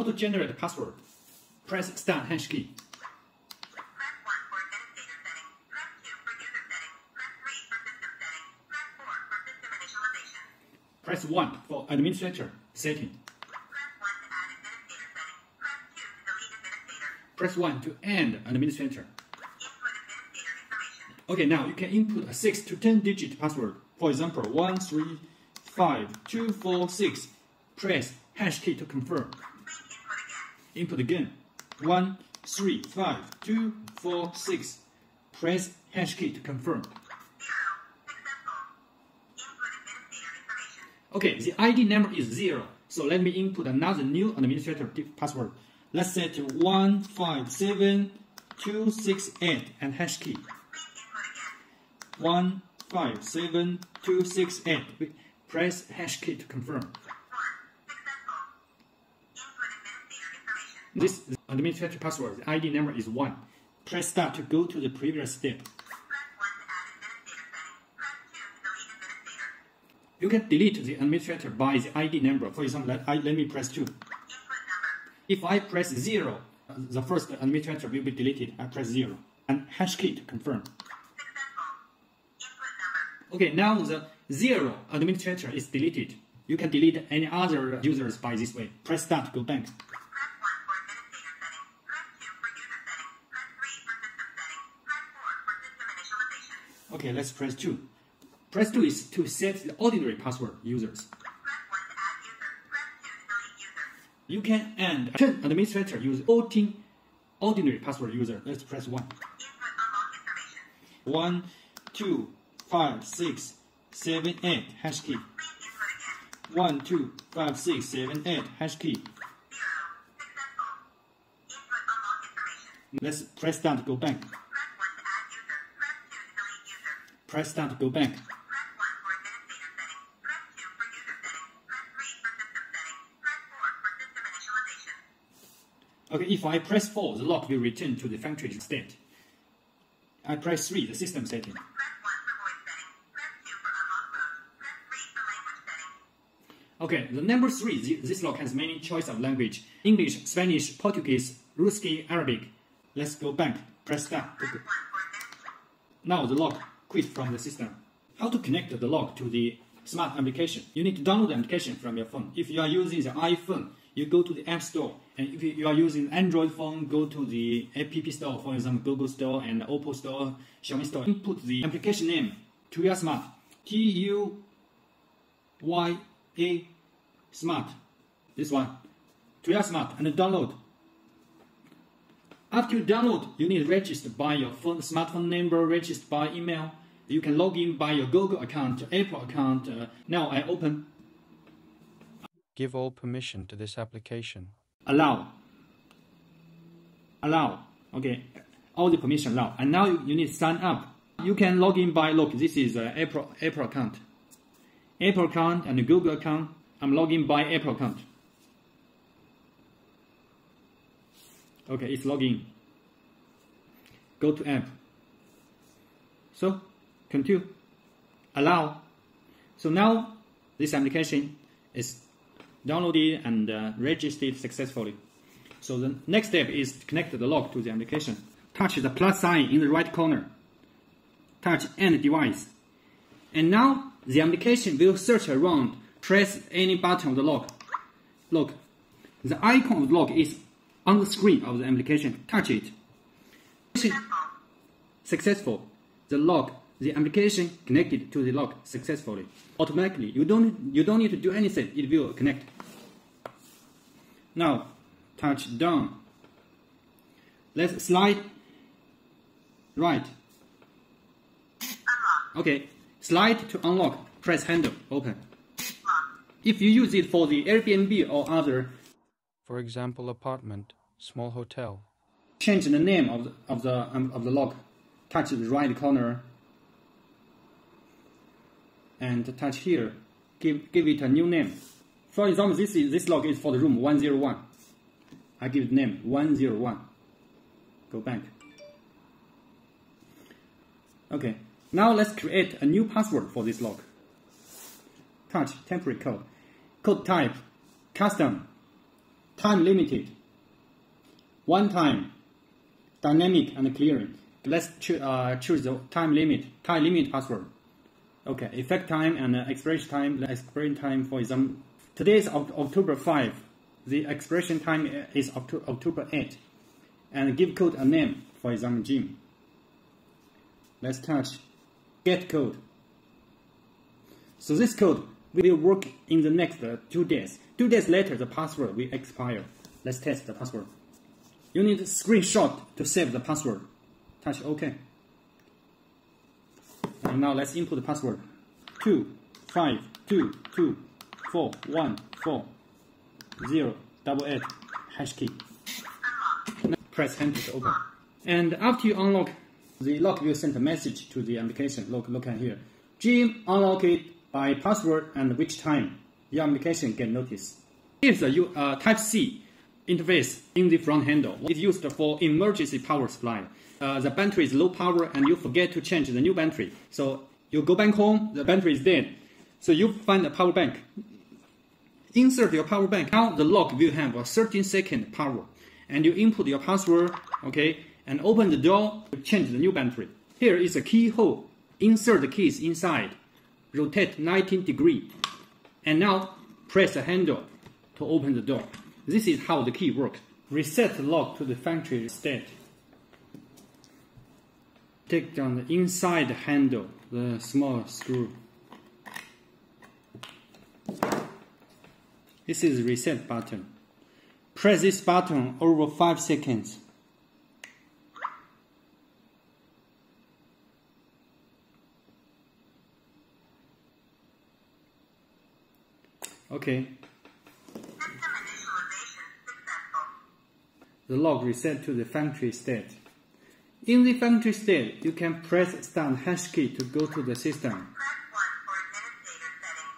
How to generate a password? Press Start hash key. Press 1 for administrator setting. Press 2 for user setting. Press 3 for system setting. Press 4 for system initialization. Press 1 for administrator setting. Press 1 to add administrator setting. Press 2 to delete administrator. Press 1 to end administrator. Input administrator information. Okay, now you can input a 6 to 10 digit password. For example, 135246. Press hash key to confirm. Please input again. Input again. 135246. Press hash key to confirm. 0. Successful. Input administrator information. Okay, the ID number is 0. So let me input another new administrator password. Let's set to 157268 and hash key. Please input again. 157268. Press hash key to confirm. 1. Successful. Input administrator information. This administrator password, the ID number is 1. Press Start to go to the previous step. Press 1 to add administrator setting. Press 2 to delete administrator. You can delete the administrator by the ID number. For example, let me press 2. Input number. If I press 0, the first administrator will be deleted. I press 0. And hash key to confirm. Successful. Input number. Okay, now the 0 administrator is deleted. You can delete any other users by this way. Press Start to go back. Press 1 for administrator setting. Press 2 for user setting. Press 3 for system setting. Press 4 for system initialization. Okay, let's press 2. Press 2 is to set the ordinary password users. Press 1 to add user. Press 2 to delete user. You can add 10 administrator use 14 ordinary password user. Let's press 1. Input unlock information. 1, 2, 5, 6, 7, 8 hash key. Please input again. 1, 2, 5, 6, 7, 8 hash key. 0. Successful. Input unlock information. Let's press Start to go back. Press 1 to add user. Press 2 to delete user. Press Start to go back. Press 1 for administrator setting. Press 2 for user setting. Press 3 for system setting. Press 4 for system initialization. Okay, if I press 4, the lock will return to the factory state. I press 3, the system setting. Press 1 for voice setting. Press 2 for unlock mode. Press 3 for language setting. Okay, the number 3, this lock has many choice of language. English, Spanish, Portuguese, Ruski, Arabic. Let's go back. Press Start. Press 1 for administration. Now the lock quit from the system. How to connect the lock to the smart application? You need to download the application from your phone. If you are using the iPhone, you go to the App Store. And if you are using Android phone, go to the App Store, for example, Google Store and Oppo Store, Xiaomi Store. Input the application name, Tuya Smart, T-U-Y-A Smart. This one, Tuya Smart, and download. After you download, you need to register by your phone, smartphone number, register by email. You can log in by your Google account, Apple account. Now I open. Give all permission to this application. Allow. Okay, all the permission allow. And now you need to sign up. You can log in by this is Apple account. Apple account and Google account. I'm logging by Apple account. Okay, it's logging. Go to app. So, continue. Allow. So now this application is downloaded and registered successfully. So the next step is to connect the lock to the application. Touch the plus sign in the right corner. Touch End Device. And now the application will search around. Press any button of the lock. Look, the icon of the lock is on the screen of the application. Touch it. Successful. The application connected to the lock successfully. Automatically, you don't need to do anything. It will connect. Now, touch down. Let's slide right. Okay, slide to unlock. Press handle. Open. If you use it for the Airbnb or other, For example, apartment, small hotel. change the name of the lock. Touch the right corner and touch here. Give it a new name. For example, this lock is for the room 101. I give the name 101. Go back. Okay. Now let's create a new password for this lock. Touch temporary code. Code type custom. time limited. One time, dynamic and clearing. Let's choose the time limit password. Okay, effect time and expiration time. The expiration time, for example, today is October 5. The expiration time is October 8. And give code a name, for example, Jim. Let's touch get code. So this code will work in the next 2 days. 2 days later, the password will expire. Let's test the password. You need a screenshot to save the password. Touch OK. And now let's input the password. 252241408 hash key. Press enter to open. And after you unlock, the lock will send a message to the application. Look at here. Jim unlock it by password and which time. Your application get notice. Here's the Type-C interface in the front handle. It's used for emergency power supply. The battery is low power and you forget to change the new battery. So you go back home, the battery is dead. So you find a power bank. Insert your power bank. Now the lock will have a 13-second power. And you input your password, okay, and open the door to change the new battery. Here is a keyhole. Insert the keys inside. Rotate 19 degrees. And now press the handle to open the door. This is how the key works. Reset the lock to the factory state. Take down the inside handle, the small screw. This is the reset button. Press this button over 5 seconds. Okay. System initialization successful. The lock reset to the factory state. In the factory state, you can press start hash key to go to the system. Press 1 for administrator settings.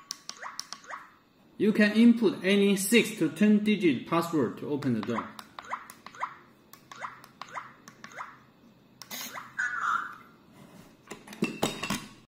You can input any 6 to 10 digit password to open the door.